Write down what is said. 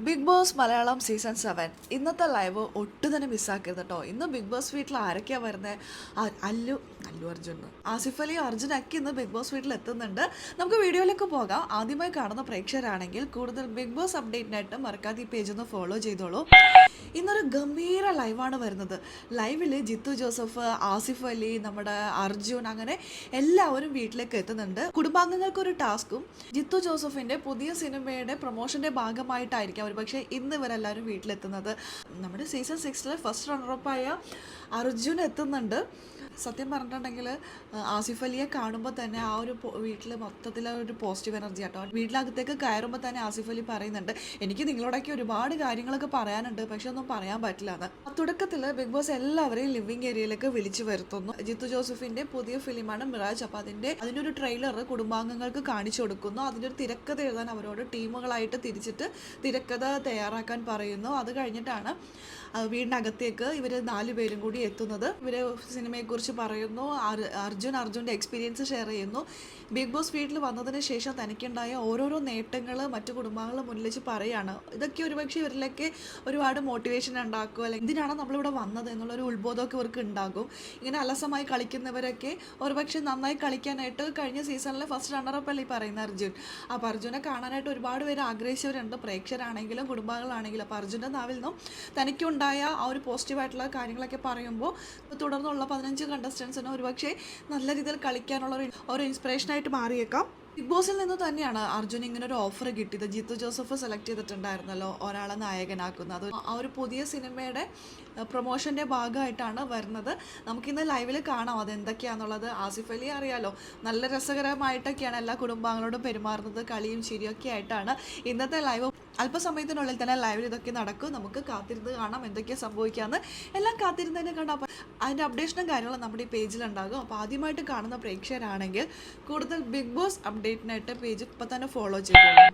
Big boss Malayalam season 7 ഇന്നത്തെ live ഒട്ടും തന്നെ മിസ്സാക്കരുത് കേട്ടോ. ഇന്ന് ബിഗ് ബോസ് വീട്ടിൽ ആരൊക്കെയാണ് വരുന്നത്? അല്ലു അല്ലു അർജുൻ, ആസിഫ് അലി, അർജുനൊക്കെ ഇന്ന് ബിഗ് ബോസ് വീട്ടിൽ എത്തുന്നുണ്ട്. നമുക്ക് വീഡിയോയിലേക്ക് പോകാം. ആദ്യമായി കാണുന്ന പ്രേക്ഷകരാണെങ്കിൽ കൂടുതൽ ബിഗ് ബോസ് അപ്ഡേറ്റിനായിട്ട് മറക്കാതെ ഈ പേജ് ഒന്ന് ഫോളോ ചെയ്തോളൂ. ഇന്നൊരു ഗംഭീര ലൈവാണ് വരുന്നത്. ലൈവിൽ ജിത്തു ജോസഫ്, ആസിഫ് അലി, നമ്മുടെ അർജുൻ, അങ്ങനെ എല്ലാവരും വീട്ടിലേക്ക് എത്തുന്നുണ്ട്. കുടുംബാംഗങ്ങൾക്കൊരു ടാസ്കും ജിത്തു ജോസഫിൻ്റെ പുതിയ സിനിമയുടെ പ്രൊമോഷൻ്റെ ഭാഗമായിട്ടായിരിക്കും പക്ഷേ ഇന്ന് ഇവരെല്ലാവരും വീട്ടിലെത്തുന്നത്. നമ്മുടെ സീസൺ 6 ഫസ്റ്റ് റണ്ണറപ്പായ അർജുൻ എത്തുന്നുണ്ട്. സത്യം പറഞ്ഞിട്ടുണ്ടെങ്കിൽ ആസിഫ് അലിയെ കാണുമ്പോൾ തന്നെ ആ ഒരു വീട്ടിൽ മൊത്തത്തിലൊരു പോസിറ്റീവ് എനർജി ആട്ടോ. വീട്ടിലകത്തേക്ക് കയറുമ്പോൾ തന്നെ ആസിഫ് അലി പറയുന്നുണ്ട്, എനിക്ക് നിങ്ങളോടൊക്കെ ഒരുപാട് കാര്യങ്ങളൊക്കെ പറയാനുണ്ട്, പക്ഷെ ഒന്നും പറയാൻ പറ്റില്ല എന്ന്. തുടക്കത്തിൽ ബിഗ് ബോസ് എല്ലാവരെയും ലിവിങ് ഏരിയയിലേക്ക് വിളിച്ചു വരുത്തുന്നു. ജിത്തു ജോസഫിൻ്റെ പുതിയ ഫിലിമാണ് മിറാജ്. അപ്പോൾ അതിൻ്റെ ഒരു ട്രെയിലർ കുടുംബാംഗങ്ങൾക്ക് കാണിച്ചു കൊടുക്കുന്നു. അതിൻ്റെ ഒരു തിരക്കഥ എഴുതാൻ അവരോട് ടീമുകളായിട്ട് തിരിച്ചിട്ട് തിരക്കഥ തയ്യാറാക്കാൻ പറയുന്നു. അത് കഴിഞ്ഞിട്ടാണ് വീടിനകത്തേക്ക് ഇവർ 4 പേരും കൂടി എത്തുന്നത്. ഇവർ സിനിമയെക്കുറിച്ച് പറയുന്നു. അർജുൻ്റെ എക്സ്പീരിയൻസ് ഷെയർ ചെയ്യുന്നു. ബിഗ് ബോസ് വീട്ടിൽ വന്നതിന് ശേഷം തനിക്കുണ്ടായ ഓരോരോ നേട്ടങ്ങൾ മറ്റു കുടുംബാംഗങ്ങളുടെ മുന്നിൽ വെച്ച് പറയുകയാണ്. ഇതൊക്കെ ഒരുപക്ഷെ ഇവരിലേക്ക് ഒരുപാട് മോട്ടിവേഷൻ ഉണ്ടാക്കും, അല്ലെങ്കിൽ എന്തിനാണ് നമ്മളിവിടെ വന്നത് എന്നുള്ളൊരു ഉത്ബോധമൊക്കെ ഇവർക്ക് ഉണ്ടാകും. ഇങ്ങനെ അലസമായി കളിക്കുന്നവരൊക്കെ ഒരുപക്ഷെ നന്നായി കളിക്കാനായിട്ട് കഴിഞ്ഞ സീസണിലെ ഫസ്റ്റ് റണ്ണറപ്പ് അല്ലേ ഈ പറയുന്ന അർജുൻ. അപ്പോൾ അർജുനെ കാണാനായിട്ട് ഒരുപാട് പേര് ആഗ്രഹിച്ചവരുണ്ട്, പ്രേക്ഷകരാണെങ്കിലും കുടുംബാംഗങ്ങളാണെങ്കിലും. അപ്പോൾ അർജുൻ്റെ നാവിൽ നിന്നും തനിക്കുണ്ടായ ആ ഒരു പോസിറ്റീവായിട്ടുള്ള കാര്യങ്ങളൊക്കെ പറയുമ്പോൾ തുടർന്നുള്ള 15 കണ്ടസ്റ്റൻസിന് ഒരുപക്ഷെ നല്ല രീതിയിൽ കളിക്കാനുള്ള ഒരു ഇൻസ്പിറേഷനായിട്ട് മാറിയേക്കാം. ബിഗ് ബോസിൽ നിന്ന് തന്നെയാണ് അർജുൻ ഇങ്ങനെ ഒരു ഓഫർ കിട്ടിയത്. ജിത്തു ജോസഫ് സെലക്ട് ചെയ്തിട്ടുണ്ടായിരുന്നല്ലോ ഒരാളെ നായകനാക്കുന്നത്. ആ ഒരു പുതിയ സിനിമയുടെ പ്രൊമോഷൻ്റെ ഭാഗമായിട്ടാണ് വരുന്നത്. നമുക്കിന്ന് ലൈവിൽ കാണാം അതെന്തൊക്കെയാണെന്നുള്ളത്. ആസിഫ് അലി അറിയാലോ, നല്ല രസകരമായിട്ടൊക്കെയാണ് എല്ലാ കുടുംബാംഗങ്ങളോടും പെരുമാറുന്നത്. കളിയും ചിരിയൊക്കെ ആയിട്ടാണ് ഇന്നത്തെ ലൈവ്. അല്പസമയത്തിനുള്ളിൽ തന്നെ ലൈവിൽ ഇതൊക്കെ നടക്കും. നമുക്ക് കാത്തിരുന്ന് കാണാം എന്തൊക്കെയാണ് സംഭവിക്കാമെന്ന്. എല്ലാം കാത്തിരുന്നതിനെ കാണാം. അപ്പോൾ അതിൻ്റെ അപ്ഡേഷനും കാര്യങ്ങളും നമ്മുടെ ഈ പേജിലുണ്ടാകും. അപ്പോൾ ആദ്യമായിട്ട് കാണുന്ന പ്രേക്ഷകരാണെങ്കിൽ കൂടുതൽ ബിഗ് ബോസ് അപ്ഡേറ്റിനായിട്ട് പേജ് ഇപ്പം തന്നെ ഫോളോ ചെയ്തോളൂ.